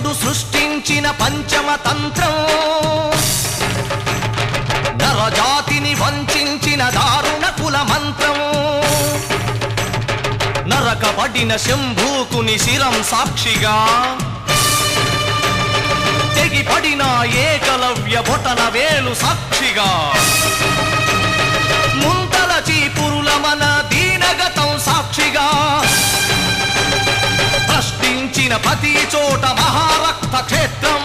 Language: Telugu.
బ్రహ్మదేవుడు సృష్టించిన పంచమ తంత్రం, నరజాతిని వంచిన దారుణ కుల మంత్రం, నరకబడిన శంభూకుని శిరం సాక్షిగా, తెగిపడిన ఏకలవ్య బొటన వేలు సాక్షిగా, ముంతల చీపురుల మన దీనగతం సాక్షిగా, ప్రశ్నించిన ప్రతి చోట మహారక్త క్షేత్రం,